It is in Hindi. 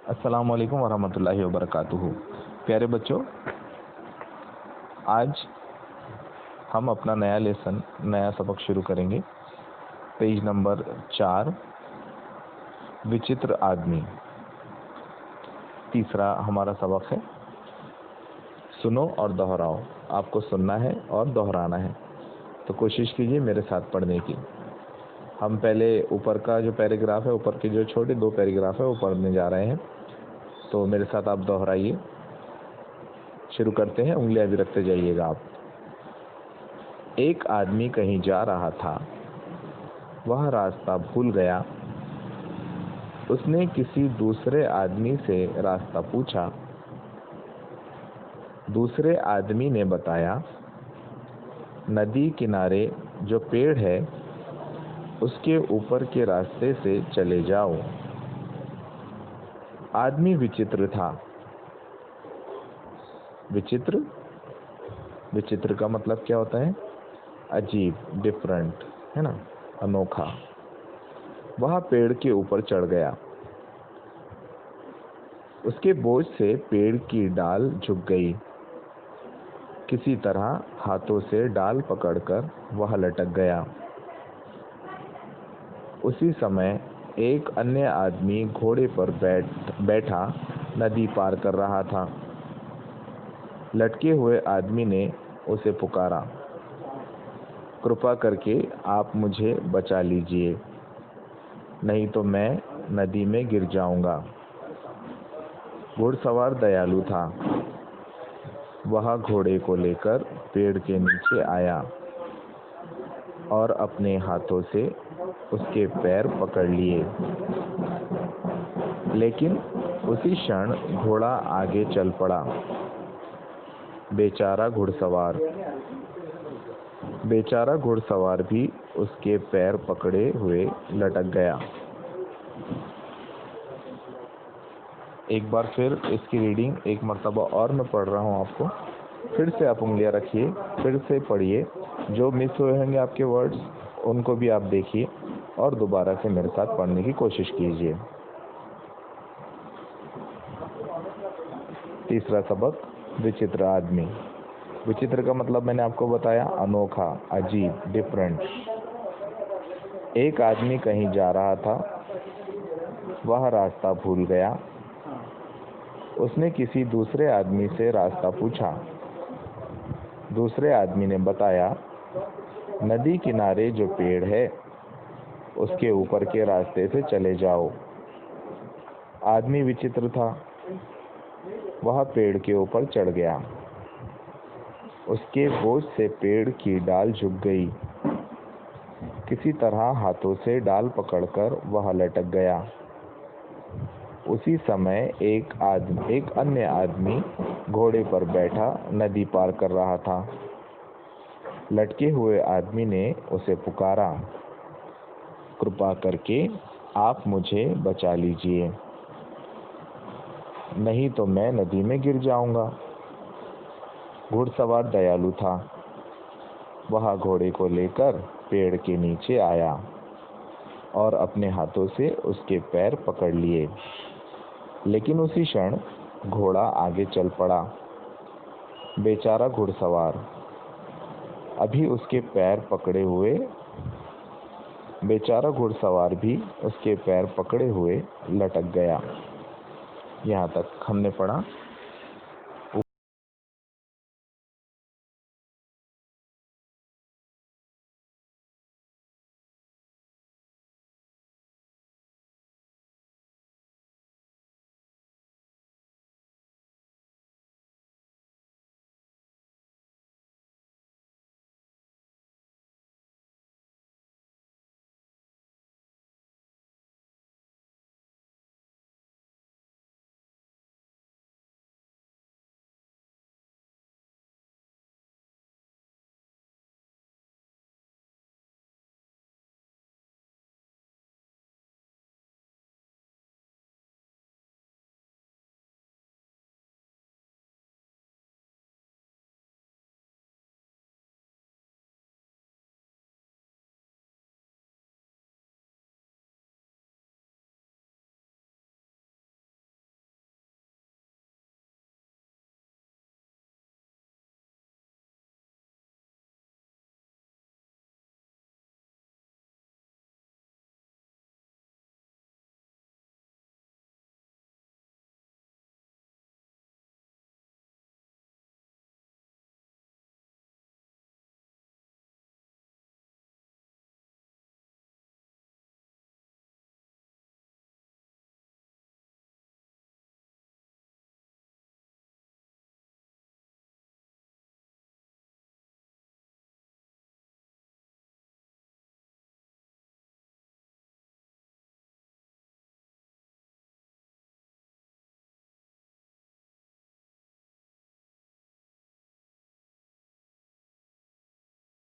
अस्सलाम वालेकुम वरहमतुल्लाहि वबरकातुहू। प्यारे बच्चों, आज हम अपना नया सबक शुरू करेंगे। पेज नंबर 4, विचित्र आदमी। तीसरा हमारा सबक है सुनो और दोहराओ। आपको सुनना है और दोहराना है, तो कोशिश कीजिए मेरे साथ पढ़ने की। हम पहले ऊपर का जो पैराग्राफ है, ऊपर के जो छोटे 2 पैराग्राफ है वो पढ़ने जा रहे हैं, तो मेरे साथ आप दोहराइए। शुरू करते हैं, उंगलियां भी रखते जाइएगा आप। एक आदमी कहीं जा रहा था, वह रास्ता भूल गया। उसने किसी दूसरे आदमी से रास्ता पूछा। दूसरे आदमी ने बताया, नदी किनारे जो पेड़ है उसके ऊपर के रास्ते से चले जाओ। आदमी विचित्र था। विचित्र का मतलब क्या होता है? अजीब, डिफरेंट, है ना, अनोखा। वह पेड़ के ऊपर चढ़ गया। उसके बोझ से पेड़ की डाल झुक गई। किसी तरह हाथों से डाल पकड़कर वह लटक गया। उसी समय एक अन्य आदमी घोड़े पर बैठा नदी पार कर रहा था। लटके हुए आदमी ने उसे पुकारा, कृपा करके आप मुझे बचा लीजिए, नहीं तो मैं नदी में गिर जाऊंगा। घुड़सवार दयालु था। वह घोड़े को लेकर पेड़ के नीचे आया और अपने हाथों से उसके पैर पकड़ लिए। लेकिन उसी क्षण घोड़ा आगे चल पड़ा। बेचारा घुड़सवार भी उसके पैर पकड़े हुए लटक गया। एक बार फिर इसकी रीडिंग एक मर्तबा और मैं पढ़ रहा हूँ आपको। फिर से आप उंगलियां रखिए, फिर से पढ़िए। जो मिस हुए होंगे आपके वर्ड्स उनको भी आप देखिए और दोबारा से मेरे साथ पढ़ने की कोशिश कीजिए। तीसरा सबक, विचित्र आदमी। विचित्र का मतलब मैंने आपको बताया, अनोखा, अजीब, डिफरेंट। एक आदमी कहीं जा रहा था, वह रास्ता भूल गया। उसने किसी दूसरे आदमी से रास्ता पूछा। दूसरे आदमी ने बताया, नदी किनारे जो पेड़ है उसके ऊपर के रास्ते से चले जाओ। आदमी विचित्र था। वह पेड़ के ऊपर चढ़ गया। उसके बोझ से पेड़ की डाल झुक गई। किसी तरह हाथों से डाल पकड़कर वह लटक गया। उसी समय एक अन्य आदमी घोड़े पर बैठा नदी पार कर रहा था। लटके हुए आदमी ने उसे पुकारा, कृपा करके आप मुझे बचा लीजिए, नहीं तो मैं नदी में गिर जाऊंगा। घुड़सवार दयालु था। वह घोड़े को लेकर पेड़ के नीचे आया और अपने हाथों से उसके पैर पकड़ लिए। लेकिन उसी क्षण घोड़ा आगे चल पड़ा। बेचारा घुड़सवार भी उसके पैर पकड़े हुए लटक गया। यहाँ तक हमने पढ़ा।